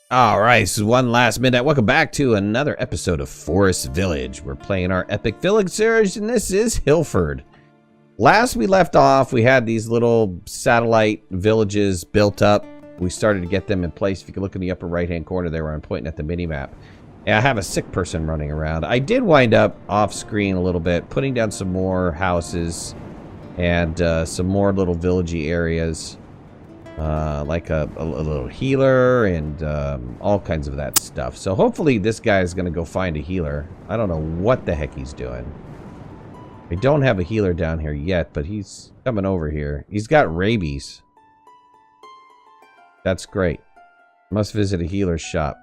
All right, this is One Last Midnight. Welcome back to another episode of Forest Village. We're playing our epic village series, and this is Hillford. Last we left off, we had these little satellite villages built up. We started to get them in place. If you can look in the upper right-hand corner there where I'm pointing at the mini-map. And I have a sick person running around. I did wind up off-screen a little bit, putting down some more houses and some more little villagey areas. Like a little healer and all kinds of that stuff. So hopefully this guy is going to go find a healer. I don't know what the heck he's doing. I don't have a healer down here yet, but he's coming over here. He's got rabies. That's great. Must visit a healer's shop.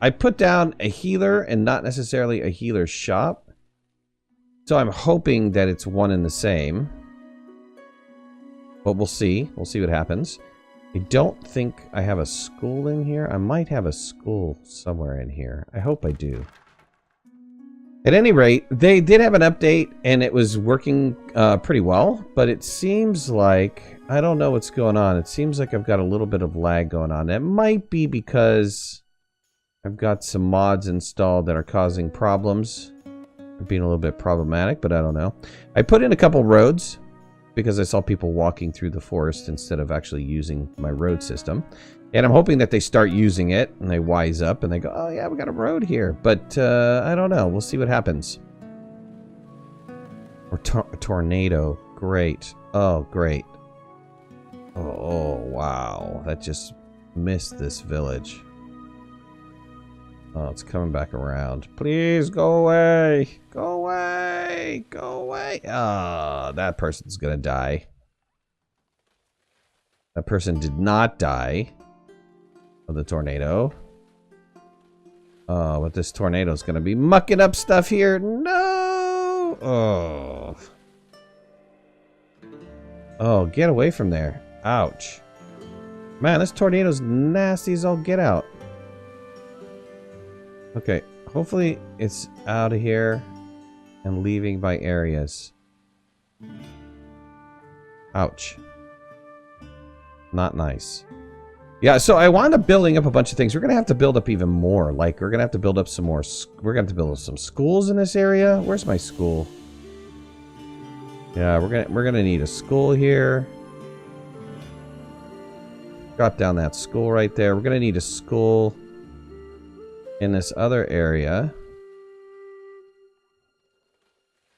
I put down a healer and not necessarily a healer's shop. So I'm hoping that it's one and the same. But we'll see. We'll see what happens. I don't think I have a school in here. I might have a school somewhere in here. I hope I do. At any rate, they did have an update, and it was working pretty well. But it seems like... I don't know what's going on. It seems like I've got a little bit of lag going on. It might be because I've got some mods installed that are causing problems. Being a little bit problematic, but I don't know. I put in a couple roads because I saw people walking through the forest instead of actually using my road system. And I'm hoping that they start using it and they wise up and they go, oh yeah, we got a road here. But I don't know. We'll see what happens. Or a tornado. Great. Oh, great. Oh, wow. That just missed this village. Oh, it's coming back around. Please go away. Go away. Go away. Ah, that person's gonna die. That person did not die of the tornado. Oh, but this tornado is gonna be mucking up stuff here. No. Oh. Oh, get away from there. Ouch. Man, this tornado's nasty as all get out. Okay, hopefully it's out of here and leaving by areas. Ouch. Not nice. Yeah, so I wound up building up a bunch of things. We're going to have to build up even more. Like, we're going to have to build up some more... We're going to have to build some schools in this area. Where's my school? Yeah, we're gonna need a school here. Drop down that school right there. We're going to need a school in this other area.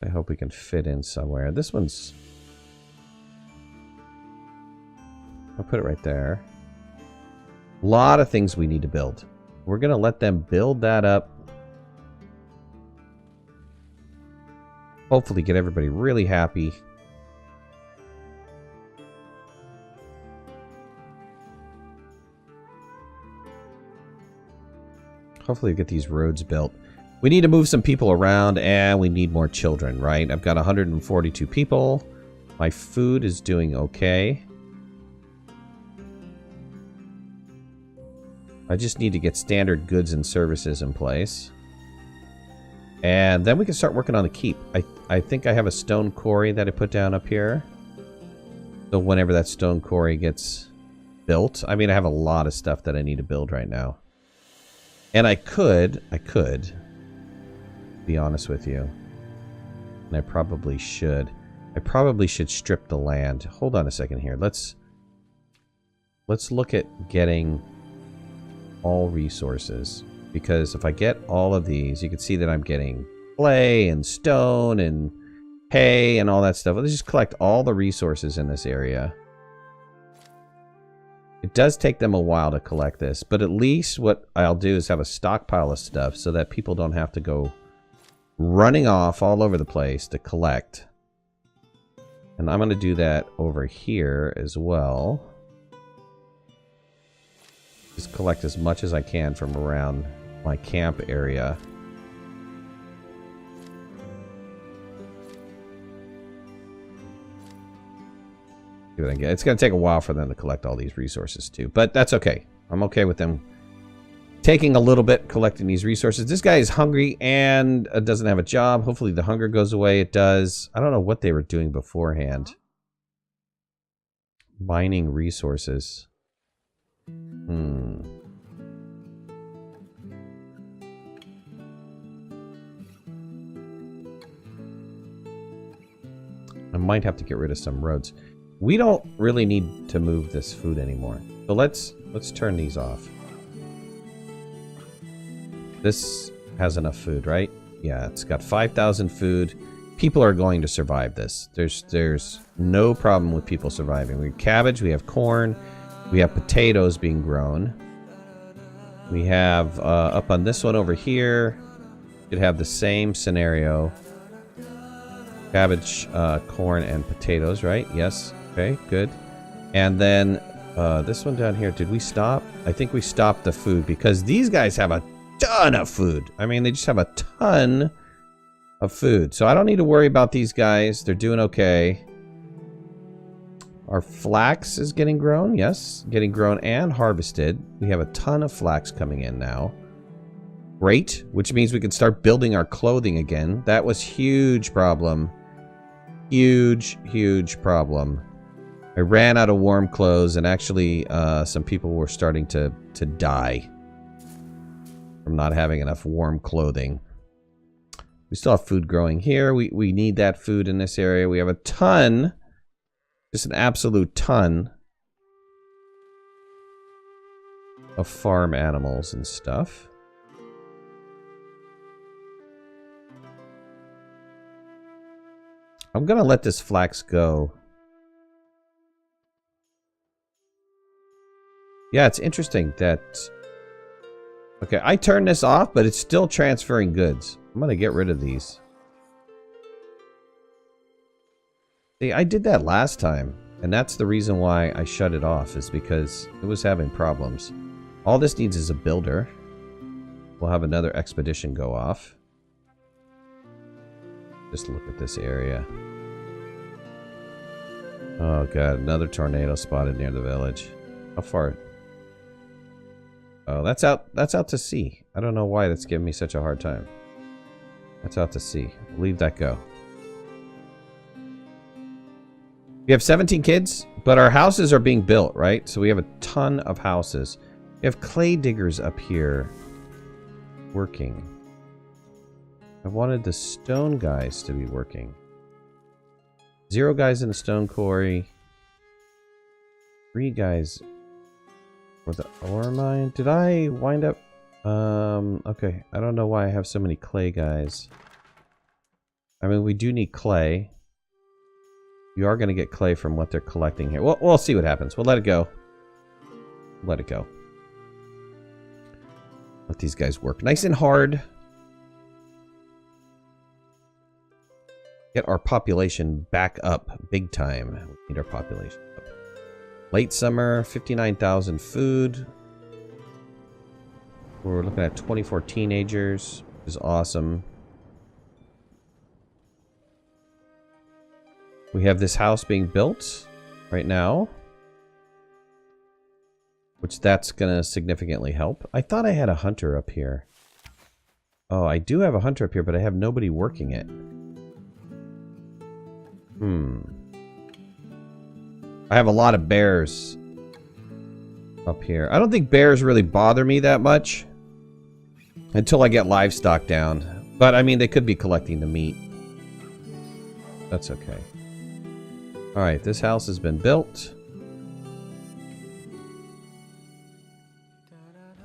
I hope we can fit in somewhere. This one's... I'll put it right there. A lot of things we need to build. We're going to let them build that up. Hopefully get everybody really happy. Hopefully get these roads built. We need to move some people around and we need more children, right? I've got 142 people. My food is doing okay. I just need to get standard goods and services in place. And then we can start working on the keep. I think I have a stone quarry that I put down up here. So whenever that stone quarry gets built, I mean, I have a lot of stuff that I need to build right now. And I could be honest with you. And I probably should. I probably should strip the land. Hold on a second here. Let's look at getting all resources. Because if I get all of these, you can see that I'm getting clay and stone and hay and all that stuff. Let's just collect all the resources in this area. It does take them a while to collect this, but at least what I'll do is have a stockpile of stuff so that people don't have to go running off all over the place to collect. And I'm going to do that over here as well. Just collect as much as I can from around my camp area. It's going to take a while for them to collect all these resources too, but that's okay. I'm okay with them taking a little bit, collecting these resources. This guy is hungry and doesn't have a job. Hopefully the hunger goes away. It does. I don't know what they were doing beforehand. Mining resources. might have to get rid of some roads. We don't really need to move this food anymore. So let's turn these off. This has enough food, right? Yeah, it's got 5,000 food. People are going to survive this. There's no problem with people surviving. We have cabbage, we have corn, we have potatoes being grown. We have up on this one over here, you'd have the same scenario. Cabbage, corn, and potatoes, right? Yes. Okay, good. And then this one down here, did we stop? I think we stopped the food because these guys have a ton of food. I mean, they just have a ton of food. So I don't need to worry about these guys. They're doing okay. Our flax is getting grown. Yes, getting grown and harvested. We have a ton of flax coming in now. Great, which means we can start building our clothing again. That was huge problem. Huge problem. I ran out of warm clothes, and actually some people were starting to die from not having enough warm clothing. We still have food growing here. We need that food in this area. We have a ton, just an absolute ton of farm animals and stuff. I'm gonna let this flax go. Yeah, it's interesting that... Okay, I turned this off, but it's still transferring goods. I'm gonna get rid of these. See, I did that last time, and that's the reason why I shut it off, is because it was having problems. All this needs is a builder. We'll have another expedition go off. Just look at this area. Oh god, another tornado spotted near the village. How far? Oh, that's out to sea. I don't know why that's giving me such a hard time. That's out to sea. Leave that go. We have 17 kids, but our houses are being built, right? So we have a ton of houses. We have clay diggers up here working. I wanted the stone guys to be working. 0 guys in the stone quarry. 3 guys for the ore mine. Did I wind up... okay. I don't know why I have so many clay guys. I mean, we do need clay. You are going to get clay from what they're collecting here. We'll see what happens. We'll let it go. Let it go. Let these guys work nice and hard. Get our population back up big time. We need our population up. Late summer, 59,000 food. We're looking at 24 teenagers, which is awesome. We have this house being built right now, which that's going to significantly help. I thought I had a hunter up here. Oh, I do have a hunter up here, but I have nobody working it. I have a lot of bears up here. I don't think bears really bother me that much until I get livestock down. But, I mean, they could be collecting the meat. That's okay. Alright, this house has been built.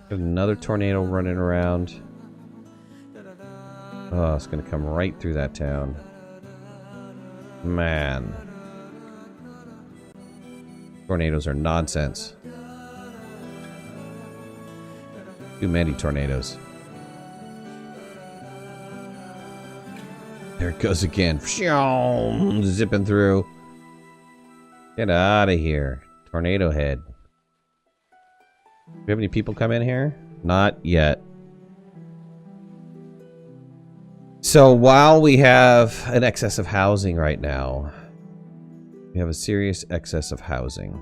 Got another tornado running around. Oh, it's going to come right through that town. Man. Tornadoes are nonsense. Too many tornadoes. There it goes again. Zipping through. Get out of here. Tornado head. Do we have any people come in here? Not yet. So while we have an excess of housing right now, we have a serious excess of housing.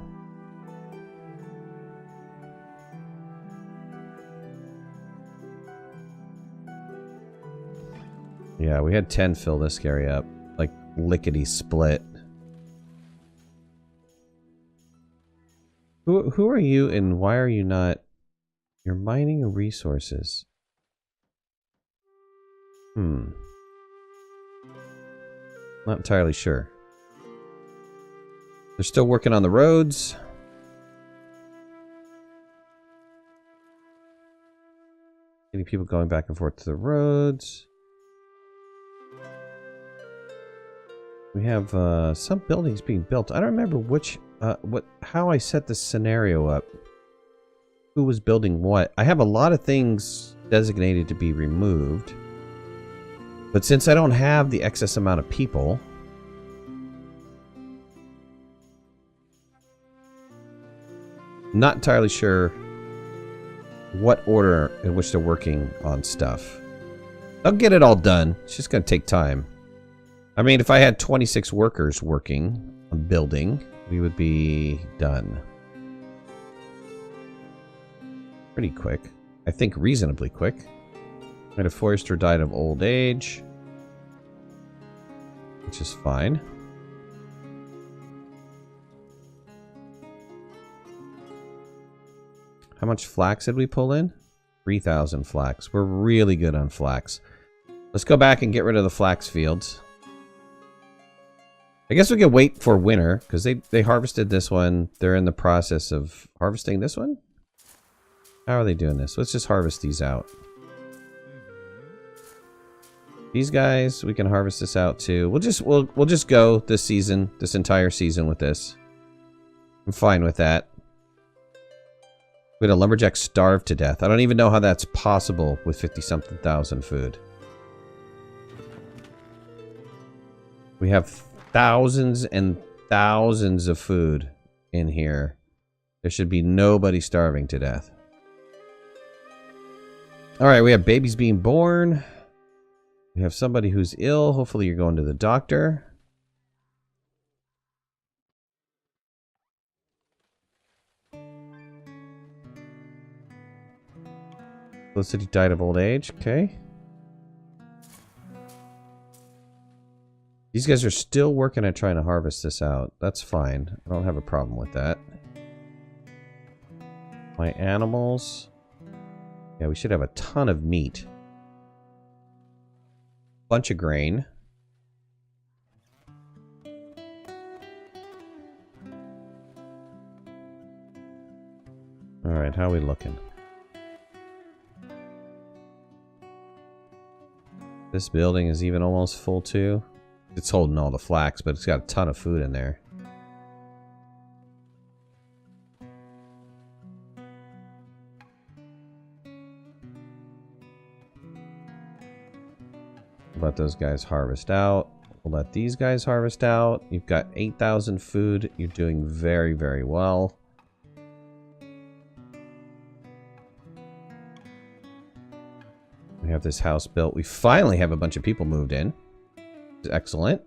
Yeah, we had 10 fill this area up. Like, lickety split. Who are you and why are you not... You're mining resources. Not entirely sure. They're still working on the roads. Getting people going back and forth to the roads. We have some buildings being built. I don't remember which, how I set this scenario up. Who was building what? I have a lot of things designated to be removed. But since I don't have the excess amount of people, not entirely sure what order in which they're working on stuff. They'll get it all done. It's just going to take time. I mean, if I had 26 workers working on building, we would be done. Pretty quick. I think reasonably quick. And a forester died of old age, which is fine. How much flax did we pull in? 3,000 flax. We're really good on flax. Let's go back and get rid of the flax fields. I guess we can wait for winter, because they harvested this one. They're in the process of harvesting this one? How are they doing this? Let's just harvest these out. These guys, we can harvest this out too. We'll just go this season, this entire season with this. I'm fine with that. We had a lumberjack starve to death. I don't even know how that's possible with 50-something thousand food. We have thousands and thousands of food in here. There should be nobody starving to death. Alright, we have babies being born. We have somebody who's ill. Hopefully you're going to the doctor. Felicity died of old age. Okay. These guys are still working at trying to harvest this out. That's fine. I don't have a problem with that. My animals. Yeah, we should have a ton of meat. Bunch of grain. Alright, how are we looking? This building is even almost full too. It's holding all the flax, but it's got a ton of food in there. We'll let those guys harvest out. We'll let these guys harvest out. You've got 8,000 food. You're doing very, very well. We have this house built. We finally have a bunch of people moved in. Excellent.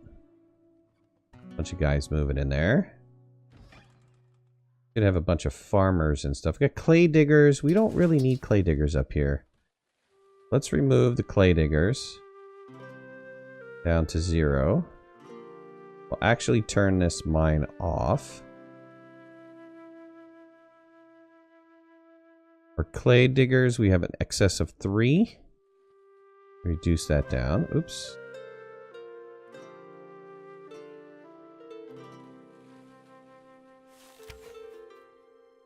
Bunch of guys moving in there. Could have a bunch of farmers and stuff. We got clay diggers. We don't really need clay diggers up here. Let's remove the clay diggers. Down to 0. We'll actually turn this mine off. For clay diggers, we have an excess of 3. Reduce that down. Oops.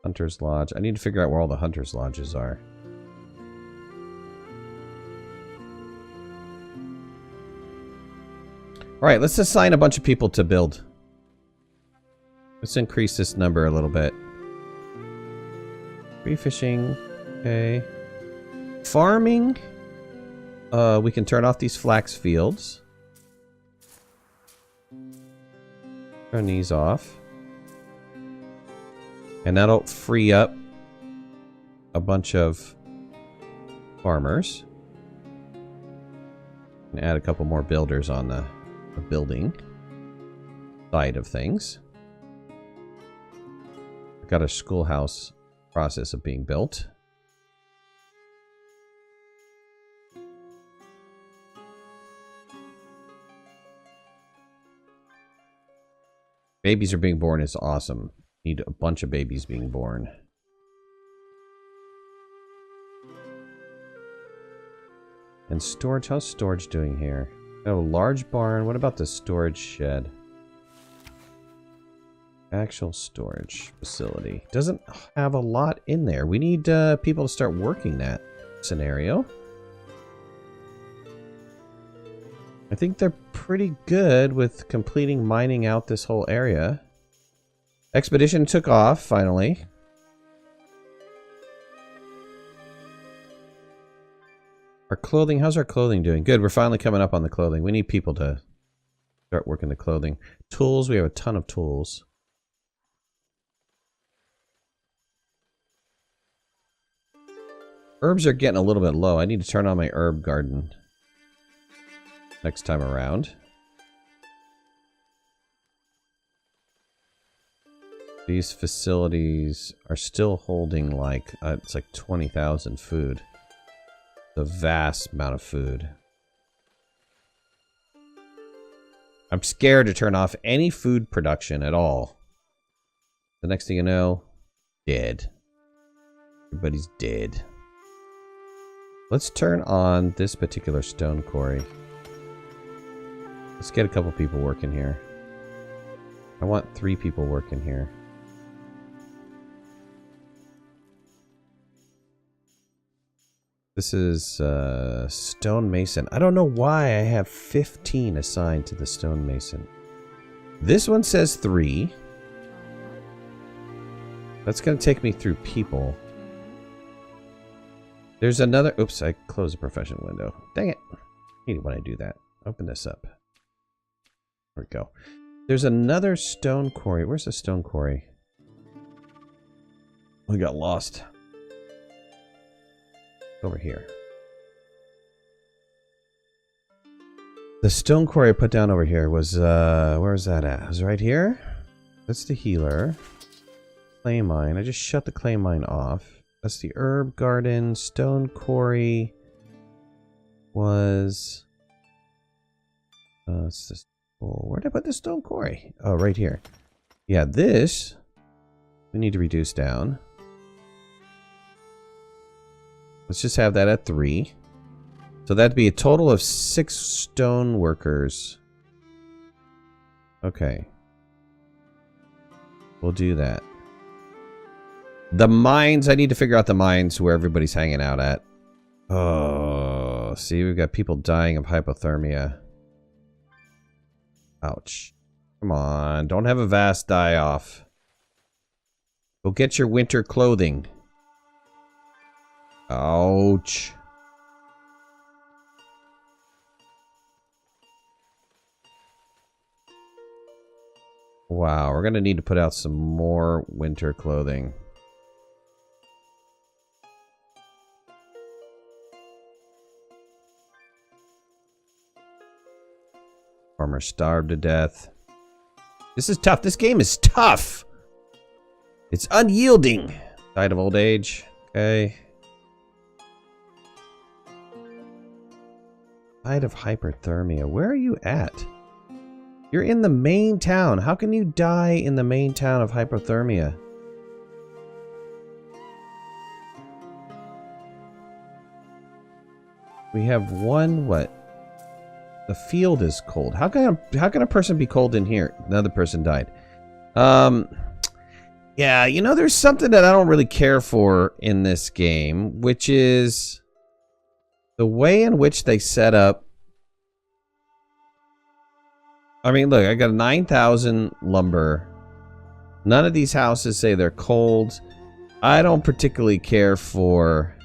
Hunter's Lodge. I need to figure out where all the Hunter's Lodges are. Alright, let's assign a bunch of people to build. Let's increase this number a little bit. Free fishing. Okay. Farming. We can turn off these flax fields. Turn these off. And that'll free up a bunch of farmers. And add a couple more builders on the building side of things. We've got a schoolhouse process of being built. Babies are being born is awesome. Need a bunch of babies being born. And storage, how's storage doing here? I have a large barn. What about the storage shed? Actual storage facility. Doesn't have a lot in there. We need people to start working that scenario. I think they're pretty good with completing mining out this whole area. Expedition took off, finally. Our clothing, how's our clothing doing? Good, we're finally coming up on the clothing. We need people to start working the clothing. Tools, we have a ton of tools. Herbs are getting a little bit low. I need to turn on my herb garden next time around. These facilities are still holding like, it's like 20,000 food. It's a vast amount of food. I'm scared to turn off any food production at all. The next thing you know, dead. Everybody's dead. Let's turn on this particular stone quarry. Let's get a couple people working here. I want 3 people working here. This is stonemason. I don't know why I have 15 assigned to the stonemason. This one says 3. That's going to take me through people. There's another... Oops, I closed the profession window. Dang it. I hate it when I do that. Open this up. There we go. There's another stone quarry. Where's the stone quarry? We got lost. Over here. The stone quarry I put down over here was, where is that at? It was right here. That's the healer. Clay mine. I just shut the clay mine off. That's the herb garden. Stone quarry was... it's this... Oh, where did I put the stone quarry? Oh, right here. Yeah, this... we need to reduce down. Let's just have that at 3. So that'd be a total of 6 stone workers. Okay. We'll do that. The mines, I need to figure out the mines where everybody's hanging out at. Oh, see, we've got people dying of hypothermia. Ouch. Come on, don't have a vast die-off. Go get your winter clothing. Ouch. Wow, we're gonna need to put out some more winter clothing. Farmer starved to death. This is tough. This game is tough. It's unyielding. Died of old age. Okay. Died of hyperthermia. Where are you at? You're in the main town. How can you die in the main town of hypothermia? We have one, what? The field is cold. How can a person be cold in here? Another person died. Yeah, you know, there's something that I don't really care for in this game, which is the way in which they set up. I mean, look, I got 9,000 lumber. None of these houses say they're cold. I don't particularly care for...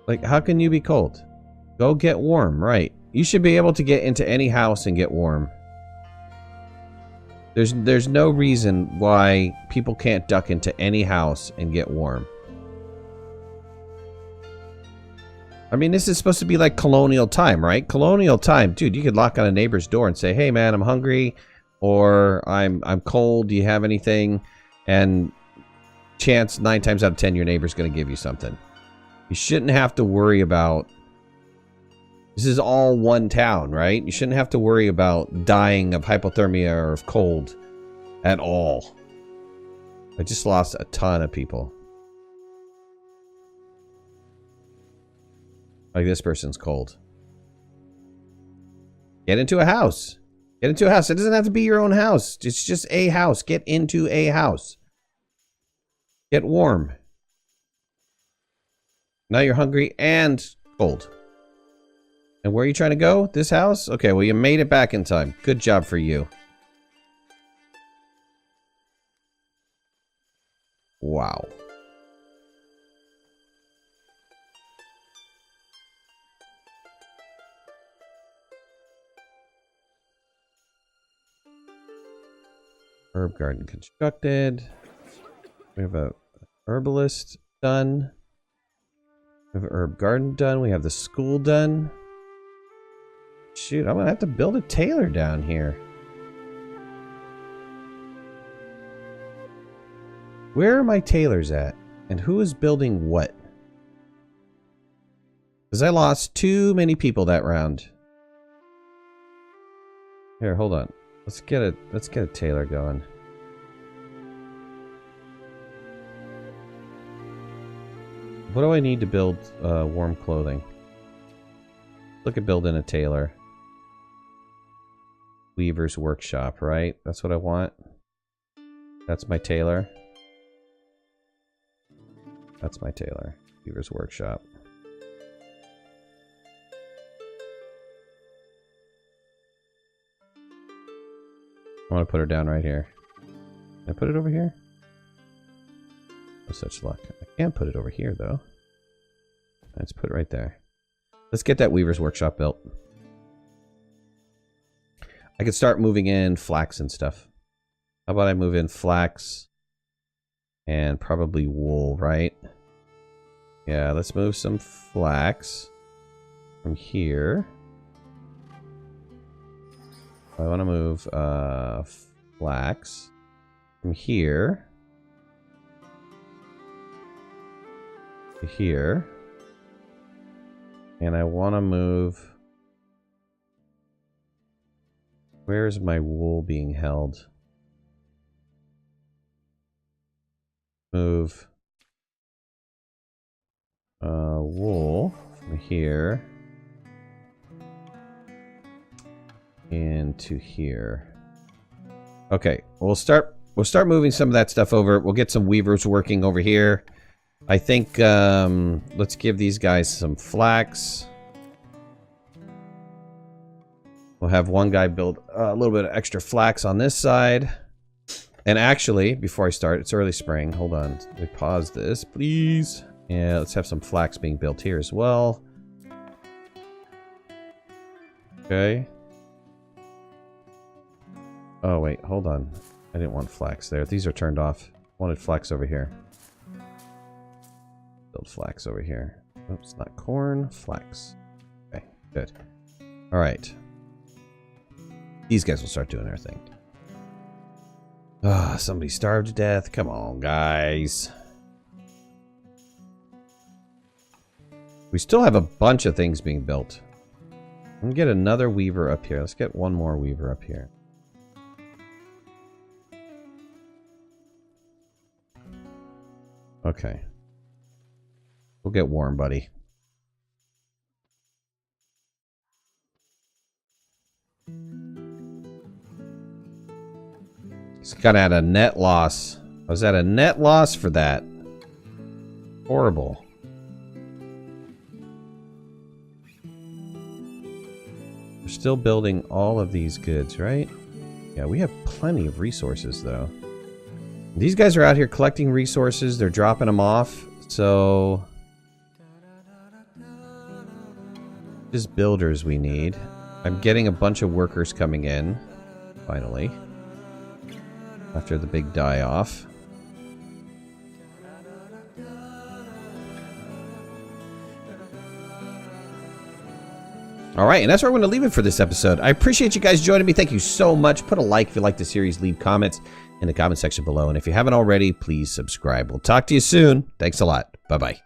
Like, how can you be cold? Go get warm, right? You should be able to get into any house and get warm. There's no reason why people can't duck into any house and get warm. I mean, this is supposed to be like colonial time, right? Colonial time, dude, you could knock on a neighbor's door and say, "Hey man, I'm hungry," or I'm cold, do you have anything? And chance 9 times out of 10 your neighbor's going to give you something. You shouldn't have to worry about... This is all one town, right? You shouldn't have to worry about dying of hypothermia or of cold at all. I just lost a ton of people. Like, this person's cold. Get into a house. Get into a house. It doesn't have to be your own house. It's just a house. Get into a house. Get warm. Now you're hungry and cold. And where are you trying to go? This house? Okay, well, you made it back in time. Good job for you. Wow. Herb garden constructed. We have a herbalist done. We have an herb garden done. We have the school done. Shoot, I'm gonna have to build a tailor down here. Where are my tailors at? And who is building what? Because I lost too many people that round. Here, hold on. Let's get a tailor going. What do I need to build warm clothing? Look at building a tailor. Weaver's workshop, right? That's what I want. That's my tailor. That's my tailor. Weaver's workshop. I want to put her down right here. Can I put it over here? No such luck. I can't put it over here, though. Let's put it right there. Let's get that Weaver's workshop built. I could start moving in flax and stuff. How about I move in flax and probably wool, right? Yeah, let's move some flax from here. I want to move flax from here to here. And I want to move... Where's my wool being held? Move wool from here into here. Okay, we'll start moving some of that stuff over. We'll get some weavers working over here. I think let's give these guys some flax. We'll have one guy build a little bit of extra flax on this side. And actually, before I start, it's early spring. Hold on. Let me pause this, please. Yeah, let's have some flax being built here as well. Okay. Oh, wait. Hold on. I didn't want flax there. These are turned off. I wanted flax over here. Build flax over here. Oops, not corn. Flax. Okay, good. All right. These guys will start doing their thing. Ah, somebody starved to death. Come on, guys. We still have a bunch of things being built. I'm gonna get another weaver up here. Let's get one more weaver up here. Okay. We'll get warm, buddy. It's kind of at a net loss. I was at a net loss for that. Horrible. We're still building all of these goods, right? Yeah, we have plenty of resources, though. These guys are out here collecting resources. They're dropping them off. So... just builders we need. I'm getting a bunch of workers coming in. Finally. After the big die-off. Alright, and that's where I'm going to leave it for this episode. I appreciate you guys joining me. Thank you so much. Put a like if you like the series. Leave comments in the comment section below. And if you haven't already, please subscribe. We'll talk to you soon. Thanks a lot. Bye-bye.